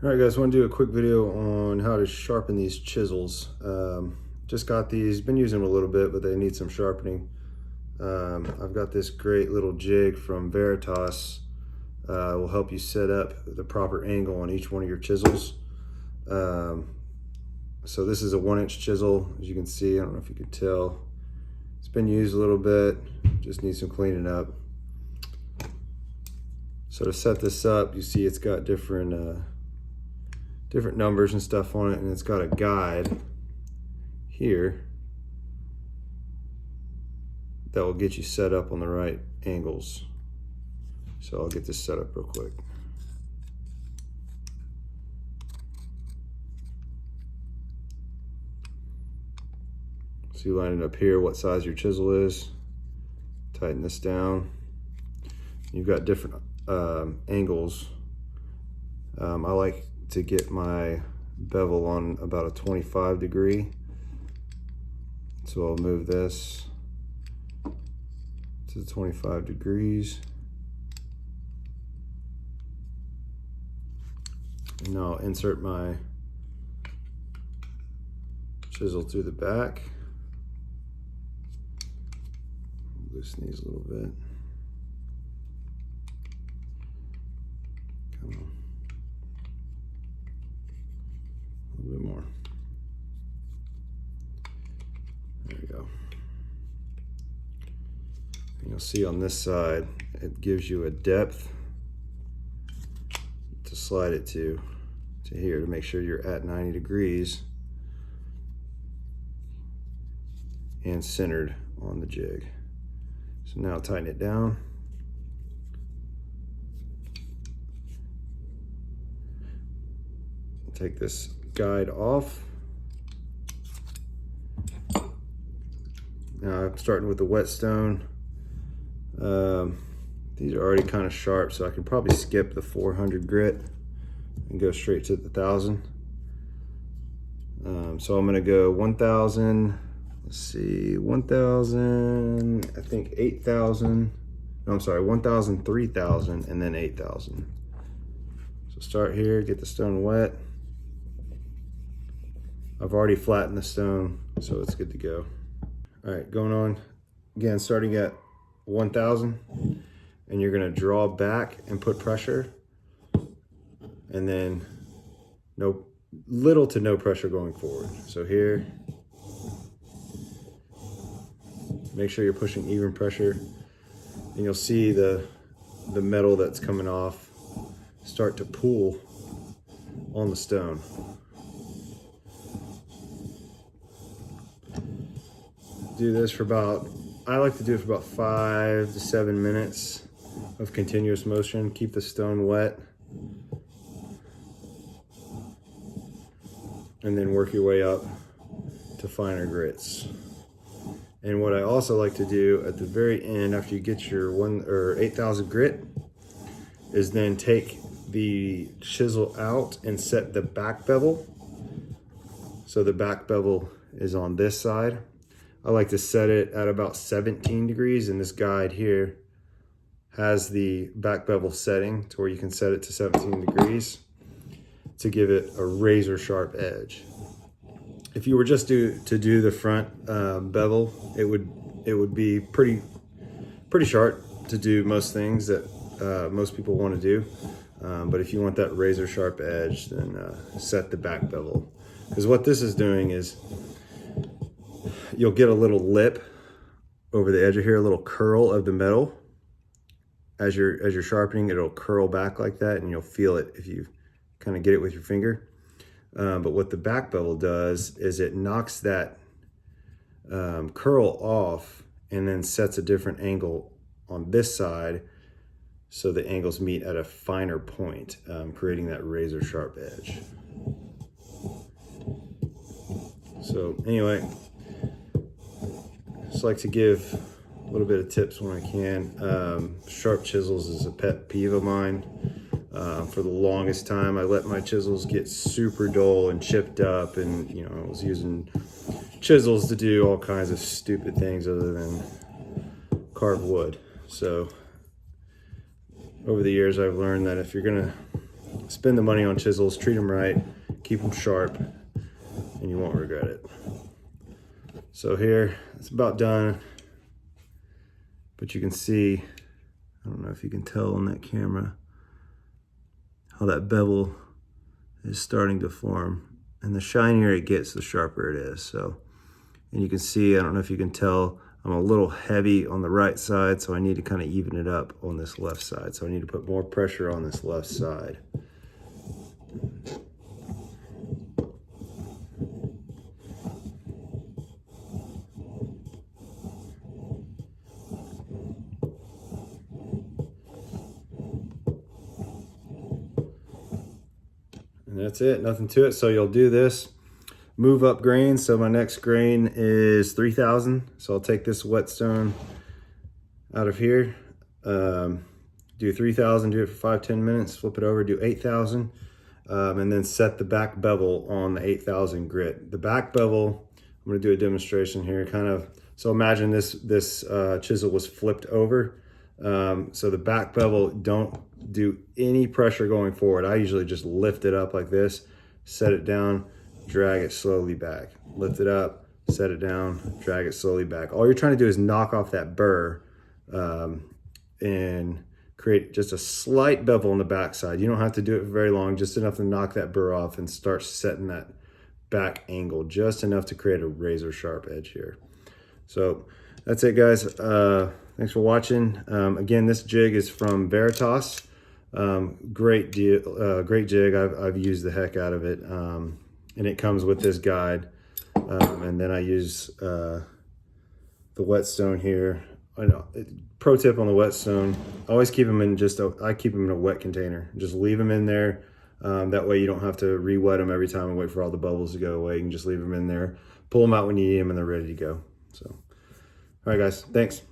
All right, guys, I want to do a quick video on how to sharpen these chisels. Just got these, been using them a little bit, but they need some sharpening. I've got this great little jig from Veritas. Will help you set up the proper angle on each one of your chisels. So this is a 1-inch chisel, as you can see. I don't know if you can tell. It's been used a little bit, just needs some cleaning up. So to set this up, you see it's got different numbers and stuff on it, and it's got a guide here that will get you set up on the right angles. So I'll get this set up real quick. So you line it up here, what size your chisel is. Tighten this down. You've got different angles. I like to get my bevel on about a 25 degree. So I'll move this to 25 degrees. And now I'll insert my chisel through the back. Loosen these a little bit. Come on. A little bit more. There we go. And you'll see on this side, it gives you a depth to slide it to here to make sure you're at 90 degrees and centered on the jig. So now tighten it down. Take this guide off. Now I'm starting with the whetstone. These are already kind of sharp, so I can probably skip the 400 grit and go straight to the 1000. So I'm gonna go 1000, let's see, 1000, I think 8000, no, I'm sorry, 1000, 3000, and then 8000. So start here, get the stone wet. I've already flattened the stone, so it's good to go. All right, going on, again, starting at 1000, and you're gonna draw back and put pressure, and then little to no pressure going forward. So here, make sure you're pushing even pressure, and you'll see the metal that's coming off start to pool on the stone. Do this for about, I like to do it for about 5 to 7 minutes of continuous motion. Keep the stone wet. And then work your way up to finer grits. And what I also like to do at the very end, after you get your 8000 grit, is then take the chisel out and set the back bevel. So the back bevel is on this side. I like to set it at about 17 degrees, and this guide here has the back bevel setting to where you can set it to 17 degrees to give it a razor sharp edge. If you were just to do the front bevel, it would be pretty sharp to do most things that most people want to do. But if you want that razor sharp edge, then set the back bevel. Because what this is doing is you'll get a little lip over the edge of here, a little curl of the metal. As you're sharpening, it'll curl back like that, and you'll feel it if you kind of get it with your finger. But what the back bevel does is it knocks that curl off and then sets a different angle on this side, so the angles meet at a finer point, creating that razor sharp edge. So anyway, just like to give a little bit of tips when I can. Sharp chisels is a pet peeve of mine. For the longest time, I let my chisels get super dull and chipped up, and I was using chisels to do all kinds of stupid things other than carve wood. So over the years, I've learned that if you're gonna spend the money on chisels, treat them right, keep them sharp, and you won't regret it. So here, it's about done, but you can see, I don't know if you can tell on that camera, how that bevel is starting to form. And the shinier it gets, the sharper it is. So, and you can see, I don't know if you can tell, I'm a little heavy on the right side, so I need to kind of even it up on this left side. So I need to put more pressure on this left side. And that's it, nothing to it. So you'll do this, move up grains. So my next grain is 3,000. So I'll take this whetstone out of here, do 3,000, do it for 5-10 minutes, flip it over, do 8,000, and then set the back bevel on the 8,000 grit. The back bevel, I'm gonna do a demonstration here, kind of, so imagine this chisel was flipped over. So the back bevel, don't do any pressure going forward. I usually just lift it up like this, set it down, drag it slowly back. Lift it up, set it down, drag it slowly back. All you're trying to do is knock off that burr and create just a slight bevel on the back side. You don't have to do it very long, just enough to knock that burr off and start setting that back angle, just enough to create a razor sharp edge here. So that's it, guys. Thanks for watching. Again, this jig is from Veritas. Great deal, great jig. I've used the heck out of it. And it comes with this guide. And then I use the whetstone here. I know. Pro tip on the whetstone: always keep them in I keep them in a wet container. Just leave them in there. That way you don't have to re-wet them every time and wait for all the bubbles to go away. You can just leave them in there, pull them out when you need them, and they're ready to go. So, all right, guys. Thanks.